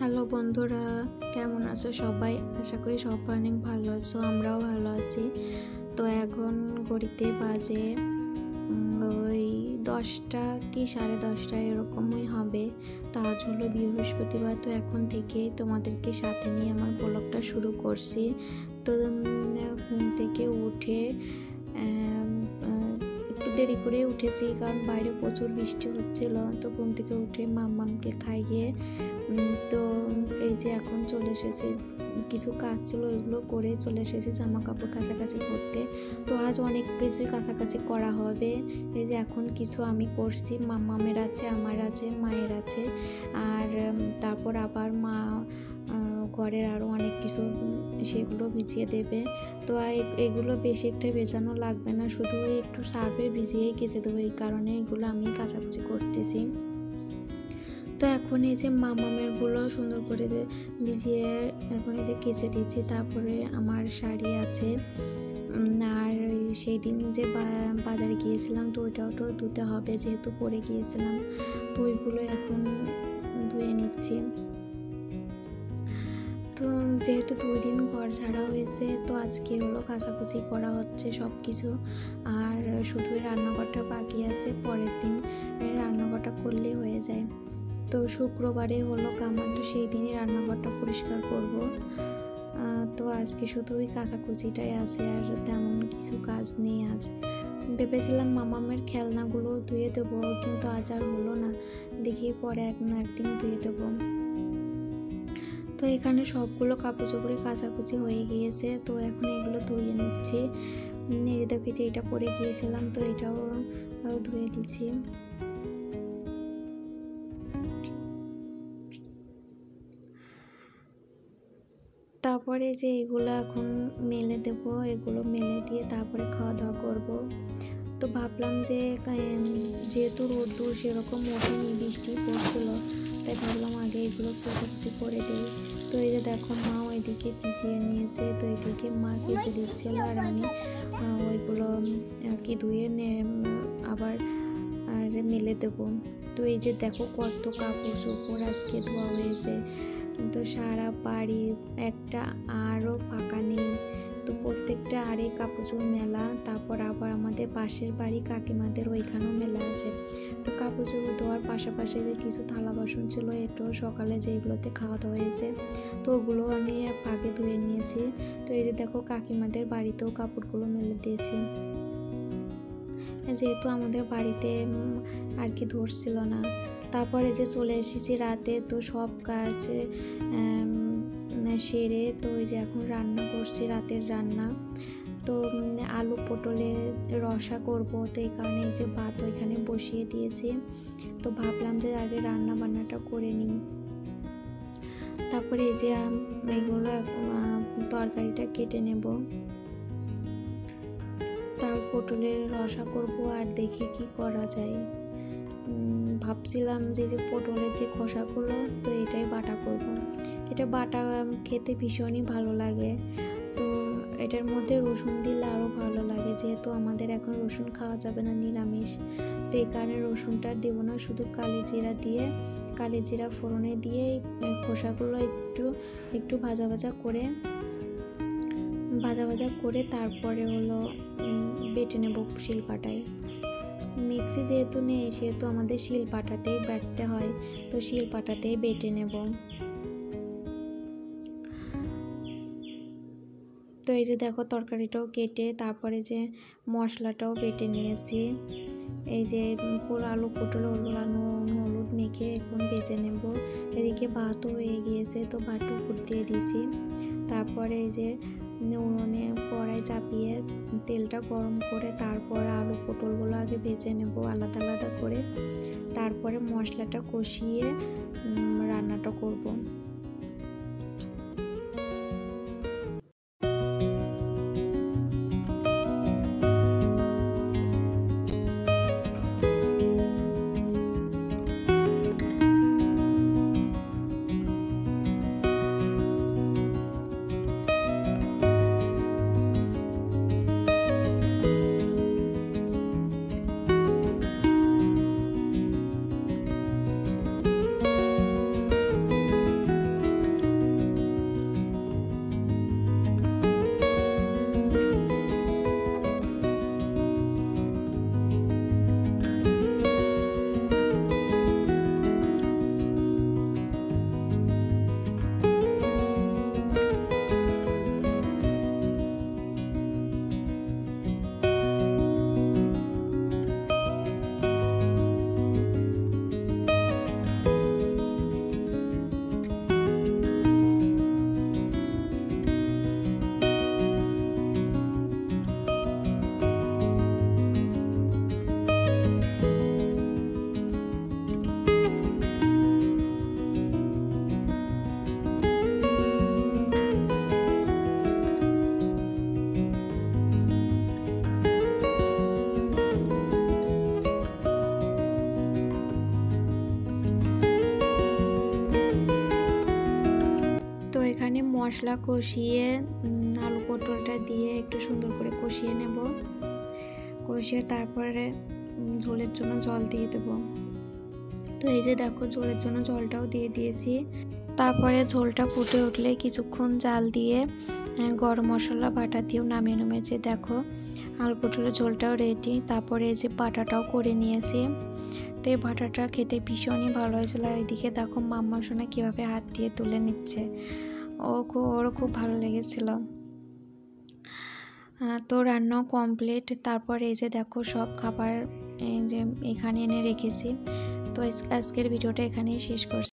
Hello বন্ধুরা, কেমন আছো সবাই? আশা করি সবাই অনেক ভালো আছো, আমরাও ভালো আছি। তো এখন ঘড়িতে বাজে ওই 10টা কি 10:30 এরকমই হবে। তো আজ হলো বৃহস্পতিবার। তো এখন থেকে তোমাদেরকে সাথে নিয়ে আমার ব্লগটা শুরু করছি। তো ঘুম থেকে উঠে একটু দেরি করে উঠেছি, কারণ বাইরে প্রচুর বৃষ্টি হচ্ছিল। তো ঘুম থেকে উঠে মাম্মামকে খাইয়ে তো এই যে এখন চলে এসেছি, কিছু কাজ ছিল ওইগুলো করে চলে এসেছি জামা কাপড় কাছাকাছি করতে। তো আজ অনেক কিছুই কাছাকাছি করা হবে। এই যে এখন কিছু আমি করছি, মাম্মামের আছে, আমার আছে, মায়ের আছে, আর তারপর আবার মা ঘরের আরও অনেক কিছু সেগুলো ভিজিয়ে দেবে। তো এগুলো বেশি একটা ভেজানো লাগবে না, শুধু একটু সার্ফে ভিজিয়েই কেচে দেবো, এই কারণে এগুলো আমি কাচাকুচি করতেছি। তো এখন এই যে মামামেরগুলো সুন্দর করে ভিজিয়ে এখন এই যে কেচে দিচ্ছি। তারপরে আমার শাড়ি আছে, আর সেই দিন যে বাজারে গিয়েছিলাম, তো ওইটাও তো ধুতে হবে, যেহেতু পরে গিয়েছিলাম। তো ওইগুলো এখন ধুয়ে নিচ্ছি। তো যেহেতু 2 দিন ঘর ঝাড়া হয়েছে, তো আজকে হলো কাচাকুচি করা হচ্ছে সব কিছু, আর শুধু রান্নাঘরটা বাকি আছে, পরের দিন রান্নাঘরটা করলে হয়ে যায়। তো শুক্রবারে হলো কামার, তো সেই দিনই রান্নাঘরটা পরিষ্কার করব। তো আজকে শুধু ওই কাচাকুচিটাই আছে, আর তেমন কিছু কাজ নেই আজ। ভেবেছিলাম মামামের খেলনাগুলো ধুয়ে দেবো, কিন্তু আজ আর হলো না, দেখি পরে একদিন ধুয়ে দেবো। তো এখানে সবগুলো কাপড় চোপড়ে কাচাকুচি হয়ে গিয়েছে। তো এখন এগুলো ধুয়ে নিচ্ছি। এই দেখি যে এটা পরে গিয়েছিলাম, তো এটাও ধুয়ে দিচ্ছি। তারপরে যে এগুলো এখন মেলে দেব, এগুলো মেলে দিয়ে তারপরে খাওয়া দাওয়া করব। তো ভাবলাম যে যেহেতু রোদ্দুর সেরকম ওঠেনি, বৃষ্টি পড়ছিল, তাই ভাবলাম আগে এগুলো কিছু করে দিই। তো এই যে দেখো, মা ওইদিকে ভিজিয়ে নিয়েছে, তো এইদিকে মা কেচে দিচ্ছিল, আর আমি ওইগুলো আর কি ধুয়ে আবার আর মেলে দেবো। তো এই যে দেখো কত কাপড় চোপড় আজকে ধোয়া হয়েছে। তো সারা বাড়ি একটা আরও ফাঁকা নেই, তো প্রত্যেকটা আরে কাপড় মেলা। তারপর আবার আমাদের পাশের বাড়ি কাকিমাদের ওইখানেও মেলা আছে। তো কাপড় চোপড় ধোয়ার পাশাপাশি যে কিছু থালা বাসন ছিল, এটাও সকালে যেগুলোতে খাওয়া দাওয়া হয়েছে, তো ওগুলো আমি ফাঁকে ধুয়ে নিয়েছি। তো এই যে দেখো কাকিমাদের বাড়িতেও কাপড়গুলো মেলে দিয়েছি, যেহেতু আমাদের বাড়িতে আর কি ধরছিল না। তারপরে যে চলে এসেছি রাতে, তো সব কাজ সেরে তো ওই যে এখন রান্না করছি, রাতের রান্না। তো আলু পটলের রসা করব, তো এই কারণে এই যে ভাত ওইখানে বসিয়ে দিয়েছি। তো ভাবলাম যে আগে রান্না বান্নাটা করে নিই, তারপরে এই যে এইগুলো তরকারিটা কেটে নেব। তার পটলের রসা করব, আর দেখি কি করা যায়। ভাবছিলাম যে পটলের যে খোসাগুলো, তো এটাই বাটা করব। এটা বাটা খেতে ভীষণই ভালো লাগে। তো এটার মধ্যে রসুন দিলে আরও ভালো লাগে, যেহেতু আমাদের এখন রসুন খাওয়া যাবে না, নিরামিষ। তো এই কারণে রসুনটা দেবো না, শুধু কালি জিরা ফোড়নে দিয়ে খোসাগুলো একটু ভাজা করে তারপরে হলো বেটে নেব শিলপাটায়। মিক্সি যেহেতু নেই, সেহেতু আমাদের শিলপাটাতেই বাটতে হয়, তো শিলপাটাতেই বেটে নেব। তো এই যে দেখো তরকারিটাও কেটে তারপরে যে মশলাটাও বেটে নিয়েছি। এই যে পুরো আলু পটল হলুদ মেখে এখন ভেজে নেব। এদিকে ভাতও হয়ে গিয়েছে, তো ভাতও উপর দিয়ে দিয়েছি। তারপরে এই যে উনুনে কড়াই চাপিয়ে তেলটা গরম করে তারপর আলু পটলগুলো আগে ভেজে নেব আলাদা আলাদা করে, তারপরে মশলাটা কষিয়ে রান্নাটা করব। মশলা কষিয়ে আলু পটলটা দিয়ে একটু সুন্দর করে কষিয়ে নেব। কষিয়ে তারপরে ঝোলের জন্য জল দিয়ে দেব। তো এই যে দেখো ঝোলের জন্য জলটাও দিয়ে দিয়েছি। তারপরে ঝোলটা ফুটে উঠলে কিছুক্ষণ জাল দিয়ে গরম মশলা বাটা দিয়েও নামিয়ে নেমেছে। দেখো আলু পটলের ঝোলটাও রেডি। তারপরে এই যে বাটাটাও করে নিয়েছি। তো এই বাটাটা খেতে ভীষণই ভালো হয়েছিল। আর এদিকে দেখো মাম্মা সোনা কীভাবে হাত দিয়ে তুলে নিচ্ছে, ওরও খুব ভালো লেগেছিল। তো রান্নাও কমপ্লিট। তারপর এই যে দেখো সব খাবার এই যে এখানে এনে রেখেছি। তো আজকের ভিডিওটা এখানেই শেষ করছি।